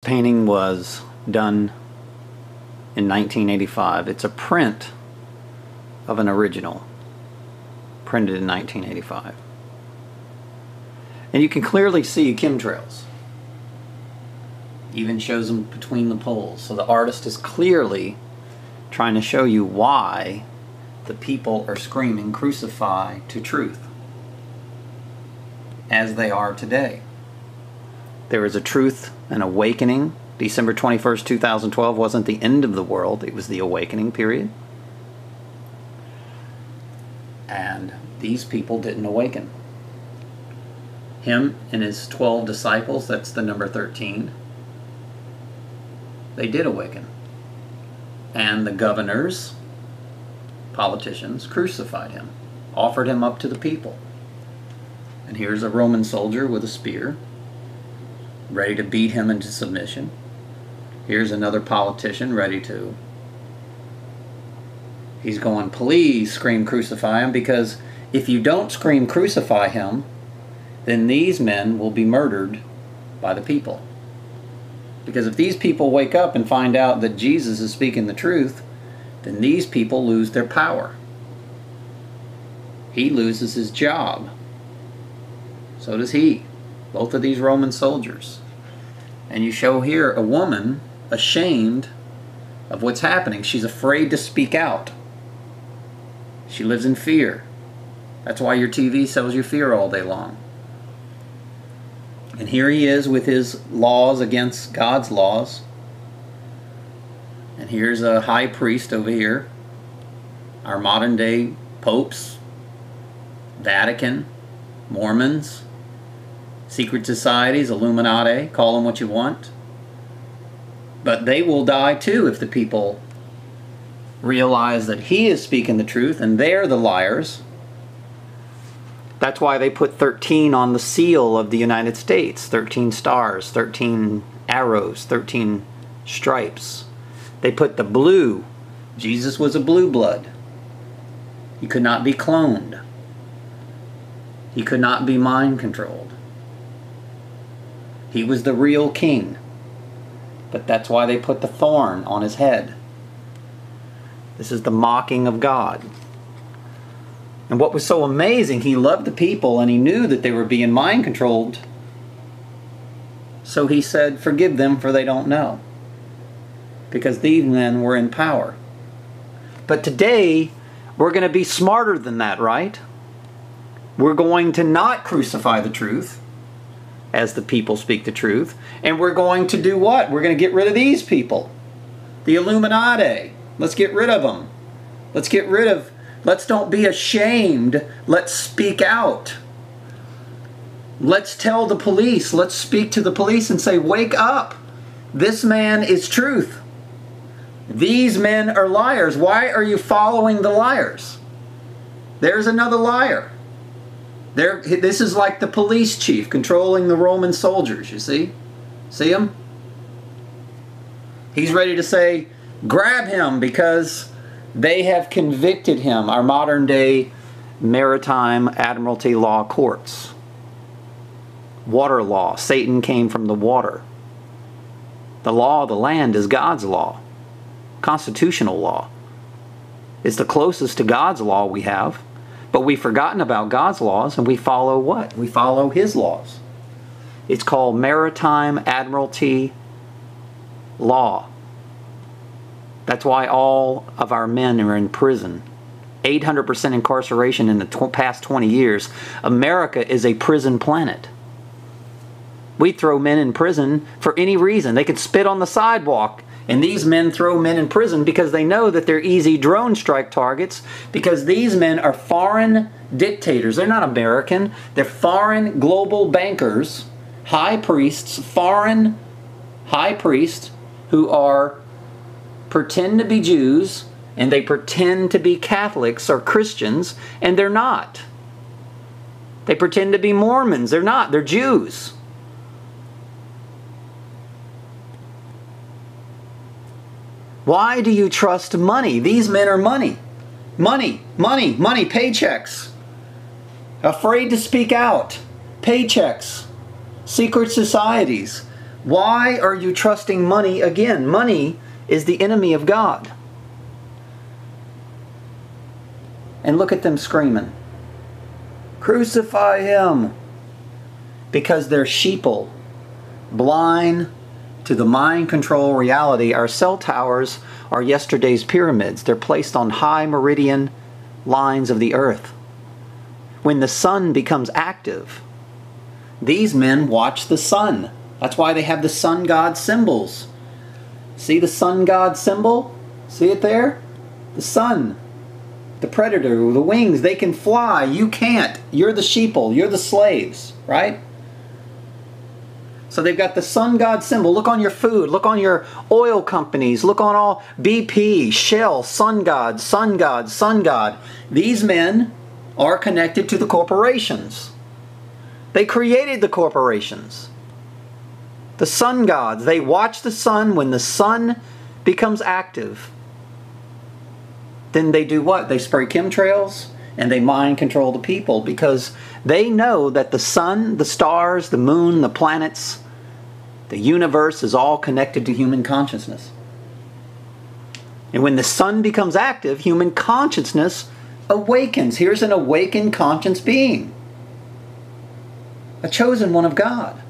painting was done in 1985. It's a print of an original printed in 1985. And you can clearly see chemtrails. Even shows them between the poles. So the artist is clearly trying to show you why the people are screaming, "Crucify to truth," as they are today. There is a truth, an awakening. December 21st, 2012 wasn't the end of the world, it was the awakening period. And these people didn't awaken. Him and his 12 disciples, that's the number 13, they did awaken. And the governors, politicians, crucified him, offered him up to the people. And here's a Roman soldier with a spear, ready to beat him into submission. Here's another politician ready to. He's going, "Please scream crucify him, because if you don't scream crucify him, then these men will be murdered by the people. Because if these people wake up and find out that Jesus is speaking the truth, then these people lose their power. He loses his job. So does he. Both of these Roman soldiers." And you show here a woman ashamed of what's happening. She's afraid to speak out. She lives in fear. That's why your TV sells you fear all day long. And here he is with his laws against God's laws. And here's a high priest over here. Our modern day popes, Vatican, Mormons, secret societies, Illuminati, call them what you want. But they will die too if the people realize that he is speaking the truth and they're the liars. That's why they put 13 on the seal of the United States. 13 stars, 13 arrows, 13 stripes. They put the blue. Jesus was a blue blood. He could not be cloned. He could not be mind controlled. He was the real king. But that's why they put the thorn on his head. This is the mocking of God. And what was so amazing, he loved the people and he knew that they were being mind controlled. So he said, "Forgive them, for they don't know." Because these men were in power. But today, we're going to be smarter than that, right? We're going to not crucify the truth as the people speak the truth. And we're going to do what? We're going to get rid of these people. The Illuminati. Let's get rid of them. Let's get rid of... Let's don't be ashamed. Let's speak out. Let's tell the police. Let's speak to the police and say, "Wake up. This man is truth. These men are liars. Why are you following the liars?" There's another liar. This is like the police chief controlling the Roman soldiers, you see? See him? He's ready to say, "Grab him," because they have convicted him. Our modern day maritime admiralty law courts. Water law. Satan came from the water. The law of the land is God's law. Constitutional law. It's the closest to God's law we have. But we've forgotten about God's laws and we follow what? We follow his laws. It's called maritime admiralty law. That's why all of our men are in prison. 800% incarceration in the past 20 years. America is a prison planet. We throw men in prison for any reason. They could spit on the sidewalk. And these men throw men in prison because they know that they're easy drone strike targets, because these men are foreign dictators. They're not American. They're foreign global bankers, high priests, foreign high priests who pretend to be Jews and they pretend to be Catholics or Christians, and they're not. They pretend to be Mormons. They're not. They're Jews. Why do you trust money? These men are money. Money, money, money, paychecks. Afraid to speak out. Paychecks. Secret societies. Why are you trusting money again? Money is the enemy of God. And look at them screaming, "Crucify him!" Because they're sheeple, blind to the mind control reality. Our cell towers are yesterday's pyramids. They're placed on high meridian lines of the earth. When the sun becomes active, these men watch the sun. That's why they have the sun god symbols. See the sun god symbol? See it there? The sun, the predator, the wings, they can fly. You can't. You're the sheeple. You're the slaves, right? So they've got the sun god symbol. Look on your food. Look on your oil companies. Look on all BP, Shell, sun god, sun god, sun god. These men are connected to the corporations. They created the corporations. The sun gods, they watch the sun. When the sun becomes active, then they do what? They spray chemtrails and they mind control the people, because they know that the sun, the stars, the moon, the planets, the universe is all connected to human consciousness. And when the sun becomes active, human consciousness awakens. Here's an awakened conscious being, a chosen one of God.